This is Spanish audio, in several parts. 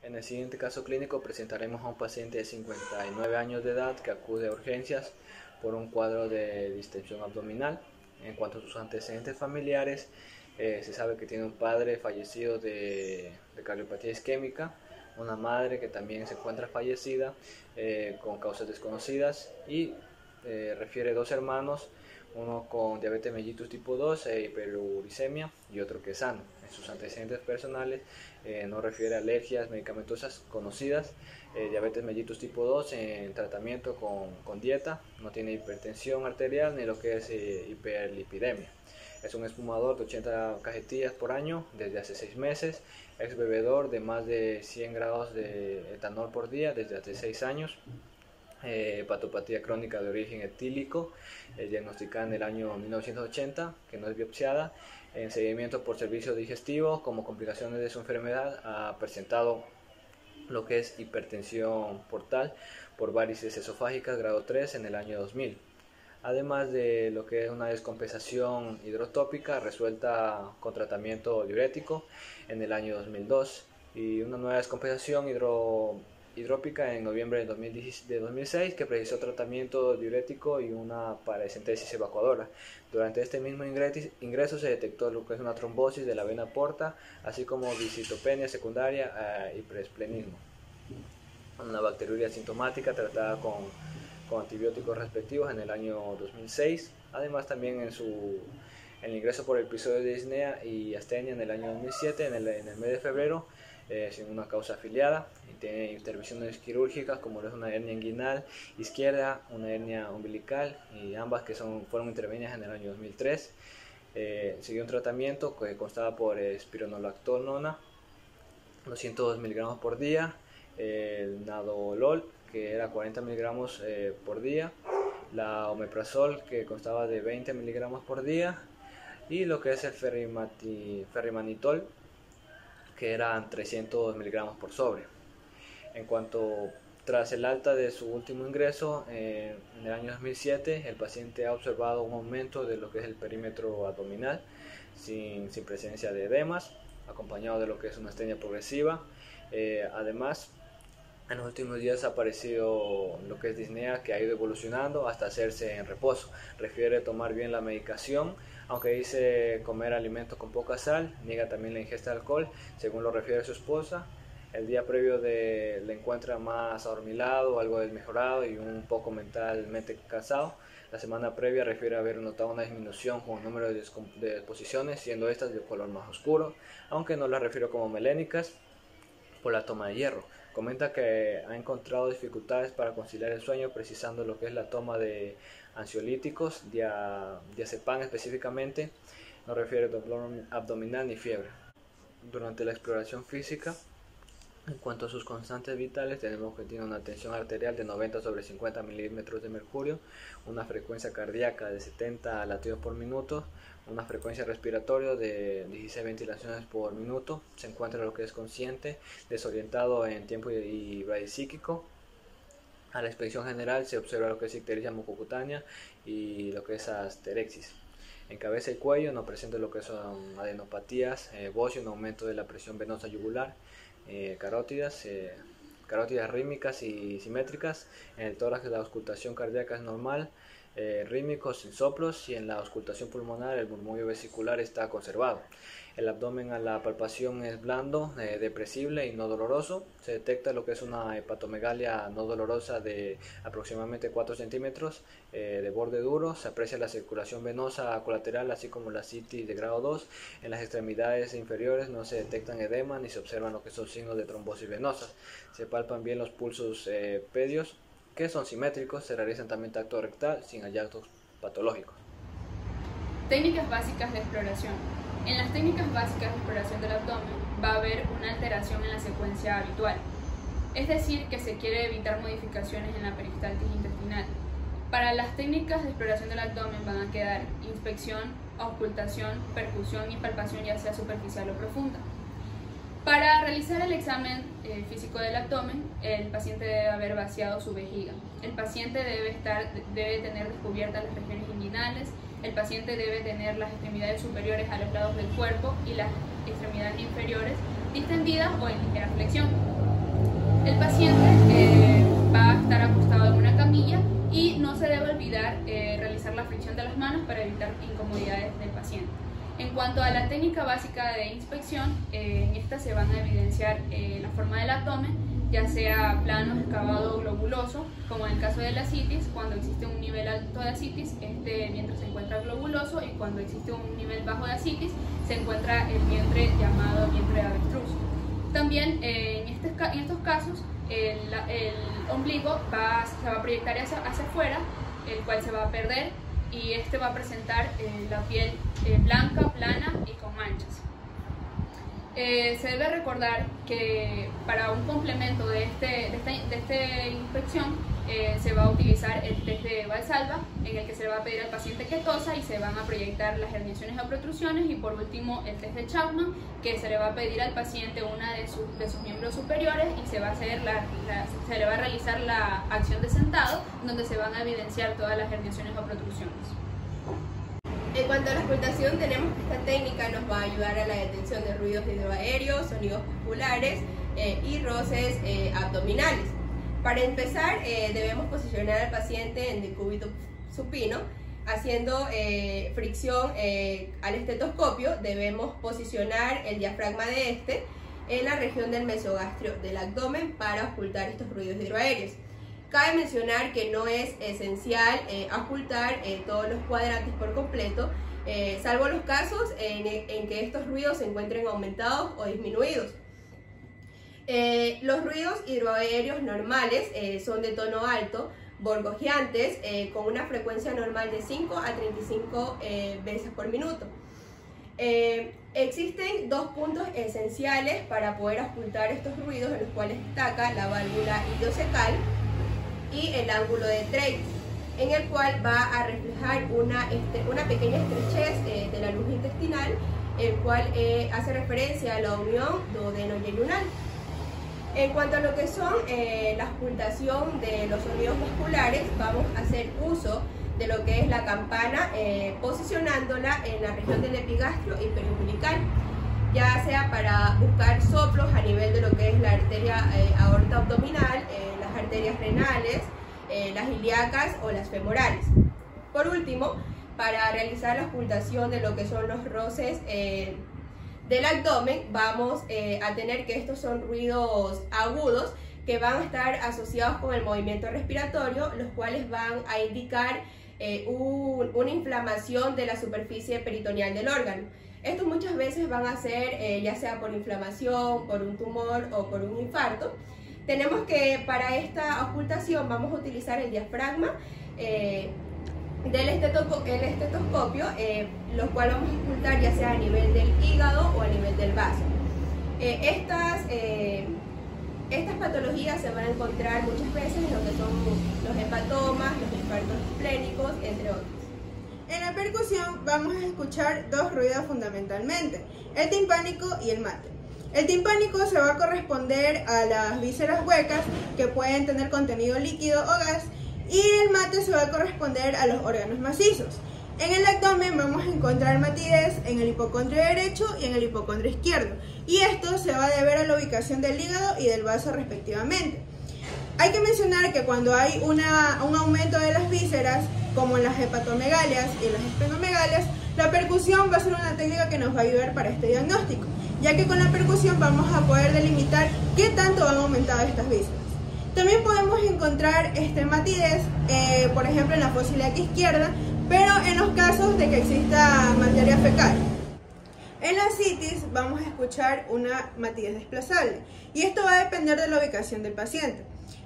En el siguiente caso clínico presentaremos a un paciente de 59 años de edad que acude a urgencias por un cuadro de distensión abdominal. En cuanto a sus antecedentes familiares, se sabe que tiene un padre fallecido de cardiopatía isquémica, una madre que también se encuentra fallecida con causas desconocidas y refiere dos hermanos, uno con diabetes mellitus tipo 2 e hiperuricemia y otro que es sano. En sus antecedentes personales no refiere alergias medicamentosas conocidas, diabetes mellitus tipo 2 en tratamiento con dieta, no tiene hipertensión arterial ni lo que es hiperlipidemia. Es un esfumador de 80 cajetillas por año desde hace 6 meses, ex bebedor de más de 100 grados de etanol por día desde hace 6 años. Hepatopatía crónica de origen etílico, diagnosticada en el año 1980, que no es biopsiada, en seguimiento por servicio digestivo. Como complicaciones de su enfermedad ha presentado lo que es hipertensión portal por varices esofágicas grado 3 en el año 2000, además de lo que es una descompensación hidrotópica resuelta con tratamiento diurético en el año 2002 y una nueva descompensación hidrópica en noviembre de 2006 que precisó tratamiento diurético y una paracentesis evacuadora. Durante este mismo ingreso se detectó lo que es una trombosis de la vena porta, así como visitopenia secundaria y preesplenismo. Una bacteriuria asintomática tratada con antibióticos respectivos en el año 2006. Además también en el ingreso por episodio de disnea y astenia en el año 2007, en el mes de febrero, sin una causa afiliada, y tiene intervenciones quirúrgicas como es una hernia inguinal izquierda, una hernia umbilical, y ambas que fueron intervenidas en el año 2003. Siguió un tratamiento que constaba por espironolactona, 202 miligramos por día, el nadolol, que era 40 miligramos por día, la omeprazol, que constaba de 20 miligramos por día, y lo que es el ferrimanitol, que eran 300 miligramos por sobre. En cuanto tras el alta de su último ingreso en el año 2007, el paciente ha observado un aumento de lo que es el perímetro abdominal sin presencia de edemas, acompañado de lo que es una astenia progresiva. Además, en los últimos días ha aparecido lo que es disnea, que ha ido evolucionando hasta hacerse en reposo. Refiere tomar bien la medicación, aunque dice comer alimentos con poca sal, niega también la ingesta de alcohol, según lo refiere su esposa. El día previo le encuentra más adormilado, algo desmejorado y un poco mentalmente cansado. La semana previa refiere haber notado una disminución con el número de exposiciones, siendo estas de color más oscuro, aunque no las refiere como melénicas por la toma de hierro. Comenta que ha encontrado dificultades para conciliar el sueño, precisando lo que es la toma de ansiolíticos, diazepam específicamente. No refiere dolor abdominal ni fiebre. Durante la exploración física, en cuanto a sus constantes vitales, tenemos que tiene una tensión arterial de 90 sobre 50 milímetros de mercurio, una frecuencia cardíaca de 70 latidos por minuto, una frecuencia respiratoria de 16 ventilaciones por minuto. Se encuentra lo que es consciente, desorientado en tiempo y bradisíquico. A la inspección general se observa lo que es ictericia mucocutánea y lo que es asterexis. En cabeza y cuello no presenta lo que son adenopatías, bocio, un aumento de la presión venosa yugular, carótidas rítmicas y simétricas. En el tórax la auscultación cardíaca es normal, rítmicos sin soplos, y en la auscultación pulmonar el murmullo vesicular está conservado. El abdomen a la palpación es blando, depresible y no doloroso. Se detecta lo que es una hepatomegalia no dolorosa de aproximadamente 4 centímetros de borde duro. Se aprecia la circulación venosa colateral, así como la citis de grado 2. En las extremidades inferiores no se detectan edema ni se observan lo que son signos de trombosis venosa. Se palpan bien los pulsos pedios, que son simétricos. Se realizan también tacto rectal sin hallazgos patológicos. Técnicas básicas de exploración. En las técnicas básicas de exploración del abdomen va a haber una alteración en la secuencia habitual, es decir, que se quiere evitar modificaciones en la peristaltis intestinal. Para las técnicas de exploración del abdomen van a quedar inspección, auscultación, percusión y palpación, ya sea superficial o profunda. Para realizar el examen físico del abdomen, el paciente debe haber vaciado su vejiga. El paciente debe tener descubiertas las regiones inguinales. El paciente debe tener las extremidades superiores a los lados del cuerpo y las extremidades inferiores distendidas o en ligera flexión. El paciente va a estar acostado en una camilla y no se debe olvidar realizar la fricción de las manos para evitar incomodidades del paciente. En cuanto a la técnica básica de inspección, en esta se van a evidenciar la forma del abdomen, ya sea plano, excavado o globuloso, como en el caso de la ascitis. Cuando existe un nivel alto de ascitis, este vientre se encuentra globuloso, y cuando existe un nivel bajo de ascitis, se encuentra el vientre llamado vientre de avestruz. También en estos casos, el ombligo se va a proyectar hacia afuera, el cual se va a perder, y este va a presentar la piel blanca, plana y con manchas. Se debe recordar que para un complemento de esta inspección se va a utilizar el test de Valsalva, en el que se le va a pedir al paciente que tosa y se van a proyectar las herniaciones o protrusiones, y por último el test de Chapman, que se le va a pedir al paciente una de sus miembros superiores y se le va a realizar la acción de sentado, donde se van a evidenciar todas las herniaciones o protrusiones. En cuanto a la auscultación, tenemos que esta técnica nos va a ayudar a la detección de ruidos hidroaéreos, sonidos musculares y roces abdominales. Para empezar, debemos posicionar al paciente en decúbito supino, haciendo fricción al estetoscopio. Debemos posicionar el diafragma de este en la región del mesogastrio del abdomen para auscultar estos ruidos hidroaéreos. Cabe mencionar que no es esencial auscultar todos los cuadrantes por completo, salvo los casos en que estos ruidos se encuentren aumentados o disminuidos. Los ruidos hidroaéreos normales son de tono alto, borbojeantes, con una frecuencia normal de 5 a 35 veces por minuto. Existen dos puntos esenciales para poder auscultar estos ruidos, en los cuales destaca la válvula iliocecal y el ángulo de Treitz, en el cual va a reflejar una pequeña estrechez de la luz intestinal, el cual hace referencia a la unión duodeno-yeyunal. En cuanto a lo que son la auscultación de los sonidos musculares, vamos a hacer uso de lo que es la campana, posicionándola en la región del epigastrio y periumbilical, ya sea para buscar soplos a nivel de lo que es la arteria aorta abdominal, las arterias renales, las ilíacas o las femorales. Por último, para realizar la auscultación de lo que son los roces del abdomen, vamos a tener que estos son ruidos agudos que van a estar asociados con el movimiento respiratorio, los cuales van a indicar una inflamación de la superficie peritoneal del órgano. Estos muchas veces van a ser ya sea por inflamación, por un tumor o por un infarto. Tenemos que para esta auscultación vamos a utilizar el diafragma del estetoscopio, los cuales vamos a auscultar ya sea a nivel del hígado o a nivel del vaso. Estas patologías se van a encontrar muchas veces en lo que son los hepatomas, los infartos esplénicos, entre otros. En la percusión vamos a escuchar dos ruidos fundamentalmente, el timpánico y el mate. El timpánico se va a corresponder a las vísceras huecas que pueden tener contenido líquido o gas, y el mate se va a corresponder a los órganos macizos. En el abdomen vamos a encontrar matidez en el hipocondrio derecho y en el hipocondrio izquierdo, y esto se va a deber a la ubicación del hígado y del vaso respectivamente. Hay que mencionar que cuando hay un aumento de las vísceras, como en las hepatomegalias y las esplenomegalías, la percusión va a ser una técnica que nos va a ayudar para este diagnóstico, ya que con la percusión vamos a poder delimitar qué tanto han aumentado estas vísceras. También podemos encontrar matidez, por ejemplo en la fosa ilíaca izquierda, pero en los casos de que exista materia fecal. En la ascitis vamos a escuchar una matidez desplazable, y esto va a depender de la ubicación del paciente.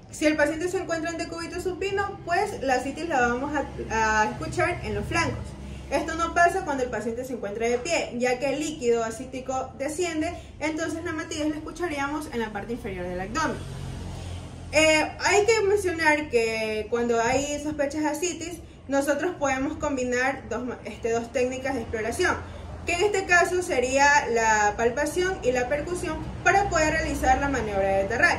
Si el paciente se encuentra en decúbito supino, pues la ascitis la vamos a escuchar en los flancos. Esto no pasa cuando el paciente se encuentra de pie, ya que el líquido ascítico desciende, entonces la matidez la escucharíamos en la parte inferior del abdomen. Hay que mencionar que cuando hay sospechas de ascitis, nosotros podemos combinar dos técnicas de exploración, que en este caso sería la palpación y la percusión para poder realizar la maniobra de Terray.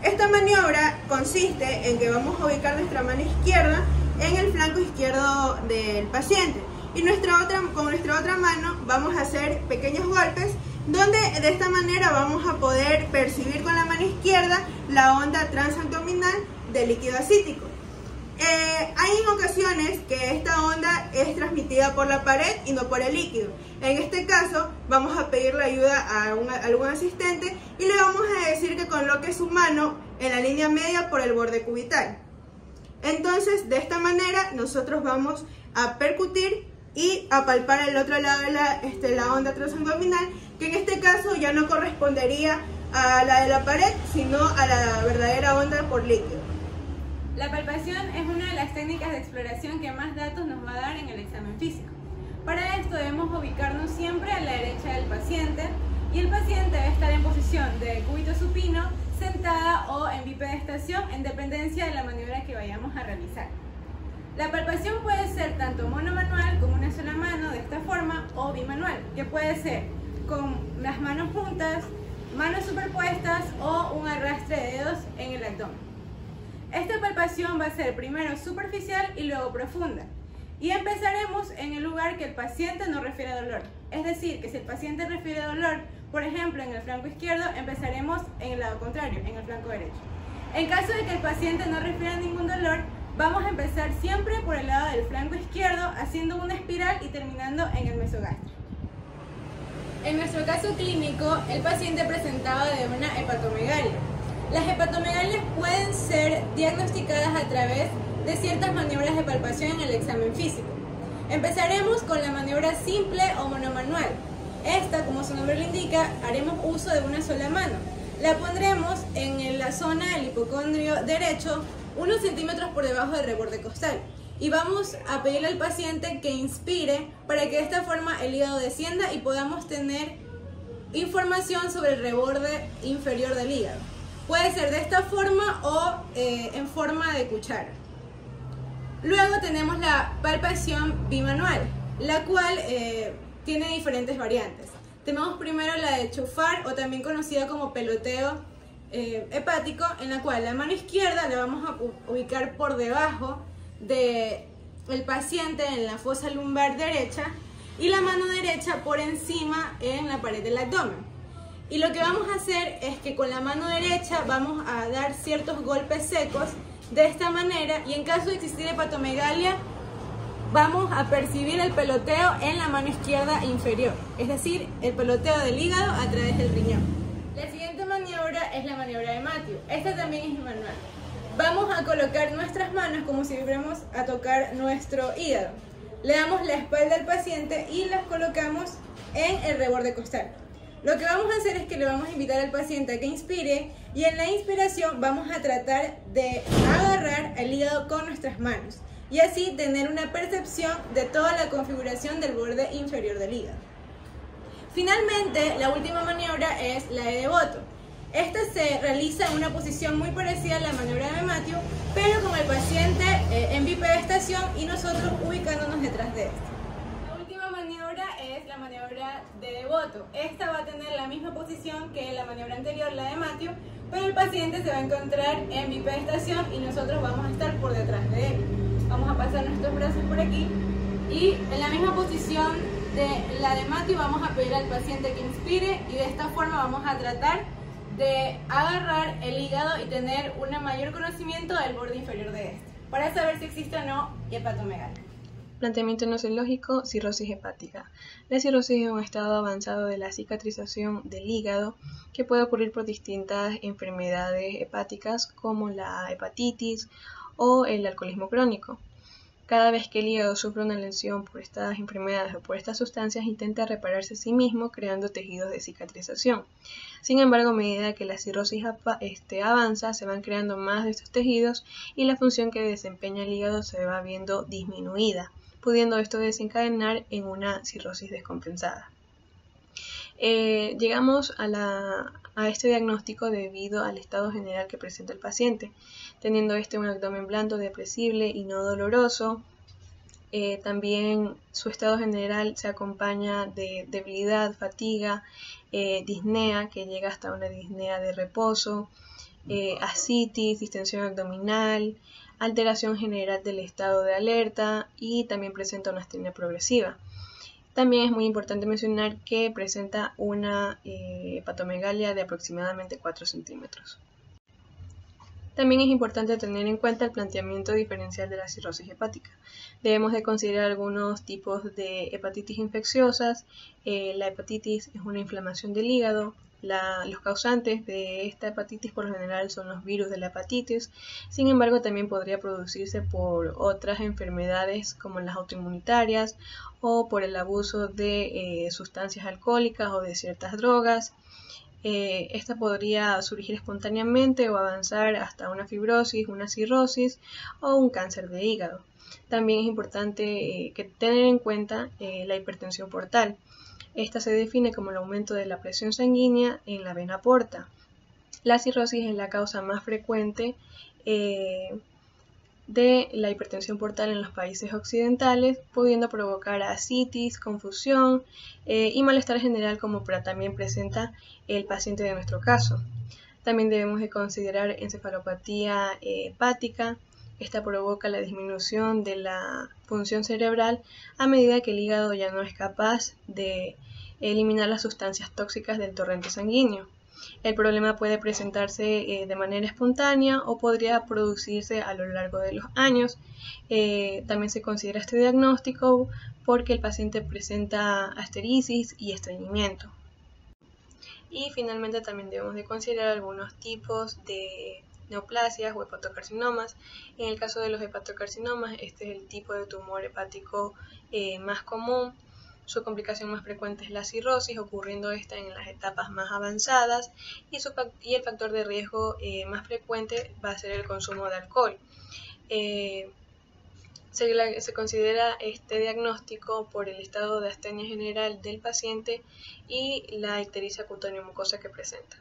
Esta maniobra consiste en que vamos a ubicar nuestra mano izquierda en el flanco izquierdo del paciente, y con nuestra otra mano vamos a hacer pequeños golpes donde de esta manera vamos a poder percibir con la mano izquierda la onda transabdominal del líquido ascítico. Hay en ocasiones que esta onda es transmitida por la pared y no por el líquido. En este caso vamos a pedir la ayuda a algún asistente y le vamos a decir que coloque su mano en la línea media por el borde cubital. Entonces, de esta manera nosotros vamos a percutir y a palpar el otro lado de la onda transabdominal, que en este caso ya no correspondería a la de la pared, sino a la verdadera onda por líquido. La palpación es una de las técnicas de exploración que más datos nos va a dar en el examen físico. Para esto debemos ubicarnos siempre a la derecha del paciente y el paciente debe estar en posición de cúbito supino, sentada o en bipedestación en dependencia de la maniobra que vayamos a realizar. La palpación puede ser tanto monomanual como una sola mano de esta forma o bimanual, que puede ser con las manos juntas, manos superpuestas o un arrastre de dedos en el abdomen. Esta palpación va a ser primero superficial y luego profunda. Y empezaremos en el lugar que el paciente no refiere dolor. Es decir, que si el paciente refiere dolor, por ejemplo en el flanco izquierdo, empezaremos en el lado contrario, en el flanco derecho. En caso de que el paciente no refiera ningún dolor, vamos a empezar siempre por el lado del flanco izquierdo, haciendo una espiral y terminando en el mesogástrico. En nuestro caso clínico, el paciente presentaba de una hepatomegalia. Las hepatomegalias pueden ser diagnosticadas a través de ciertas maniobras de palpación en el examen físico. Empezaremos con la maniobra simple o monomanual. Esta, como su nombre lo indica, haremos uso de una sola mano. La pondremos en la zona del hipocondrio derecho, unos centímetros por debajo del reborde costal. Y vamos a pedirle al paciente que inspire para que de esta forma el hígado descienda y podamos tener información sobre el reborde inferior del hígado. Puede ser de esta forma o en forma de cuchara. Luego tenemos la palpación bimanual, la cual tiene diferentes variantes. Tenemos primero la de chufar, o también conocida como peloteo hepático, en la cual la mano izquierda la vamos a ubicar por debajo del paciente en la fosa lumbar derecha y la mano derecha por encima en la pared del abdomen. Y lo que vamos a hacer es que con la mano derecha vamos a dar ciertos golpes secos de esta manera, y en caso de existir hepatomegalia vamos a percibir el peloteo en la mano izquierda inferior, es decir, el peloteo del hígado a través del riñón. La siguiente maniobra es la maniobra de Matthew. Esta también es manual. Vamos a colocar nuestras manos como si fuéramos a tocar nuestro hígado. Le damos la espalda al paciente y las colocamos en el reborde costal. Lo que vamos a hacer es que le vamos a invitar al paciente a que inspire, y en la inspiración vamos a tratar de agarrar el hígado con nuestras manos y así tener una percepción de toda la configuración del borde inferior del hígado. Finalmente, la última maniobra es la de devoto. Esta se realiza en una posición muy parecida a la maniobra de Matthew, pero con el paciente en bipedestación y nosotros ubicándonos detrás de este. Es la maniobra de devoto. Esta va a tener la misma posición que la maniobra anterior, la de Matthew, pero el paciente se va a encontrar en bipedestación y nosotros vamos a estar por detrás de él. Vamos a pasar nuestros brazos por aquí y en la misma posición de la de Matthew vamos a pedir al paciente que inspire, y de esta forma vamos a tratar de agarrar el hígado y tener un mayor conocimiento del borde inferior de este, para saber si existe o no hepatomegalia. Planteamiento nosológico, cirrosis hepática. La cirrosis es un estado avanzado de la cicatrización del hígado que puede ocurrir por distintas enfermedades hepáticas como la hepatitis o el alcoholismo crónico. Cada vez que el hígado sufre una lesión por estas enfermedades o por estas sustancias, intenta repararse a sí mismo creando tejidos de cicatrización. Sin embargo, a medida que la cirrosis avanza, se van creando más de estos tejidos y la función que desempeña el hígado se va viendo disminuida, pudiendo esto desencadenar en una cirrosis descompensada. Llegamos a este diagnóstico debido al estado general que presenta el paciente, teniendo un abdomen blando, depresible y no doloroso. También su estado general se acompaña de debilidad, fatiga, disnea, que llega hasta una disnea de reposo, ascitis, distensión abdominal, alteración general del estado de alerta, y también presenta una astenia progresiva. También es muy importante mencionar que presenta una hepatomegalia de aproximadamente 4 centímetros. También es importante tener en cuenta el planteamiento diferencial de la cirrosis hepática. Debemos de considerar algunos tipos de hepatitis infecciosas. La hepatitis es una inflamación del hígado. Los causantes de esta hepatitis por lo general son los virus de la hepatitis. Sin embargo, también podría producirse por otras enfermedades como las autoinmunitarias o por el abuso de sustancias alcohólicas o de ciertas drogas. Esta podría surgir espontáneamente o avanzar hasta una fibrosis, una cirrosis o un cáncer de hígado. También es importante tener en cuenta la hipertensión portal. Esta se define como el aumento de la presión sanguínea en la vena porta. La cirrosis es la causa más frecuente de la hipertensión portal en los países occidentales, pudiendo provocar ascitis, confusión y malestar general como también presenta el paciente de nuestro caso. También debemos de considerar encefalopatía hepática. Esta provoca la disminución de la función cerebral a medida que el hígado ya no es capaz de eliminar las sustancias tóxicas del torrente sanguíneo. El problema puede presentarse de manera espontánea o podría producirse a lo largo de los años. También se considera este diagnóstico porque el paciente presenta asterisis y estreñimiento. Y finalmente también debemos de considerar algunos tipos de neoplasias o hepatocarcinomas. En el caso de los hepatocarcinomas, este es el tipo de tumor hepático más común. Su complicación más frecuente es la cirrosis, ocurriendo esta en las etapas más avanzadas, y el factor de riesgo más frecuente va a ser el consumo de alcohol. Se considera este diagnóstico por el estado de astenia general del paciente y la ictericia cutáneo mucosa que presenta.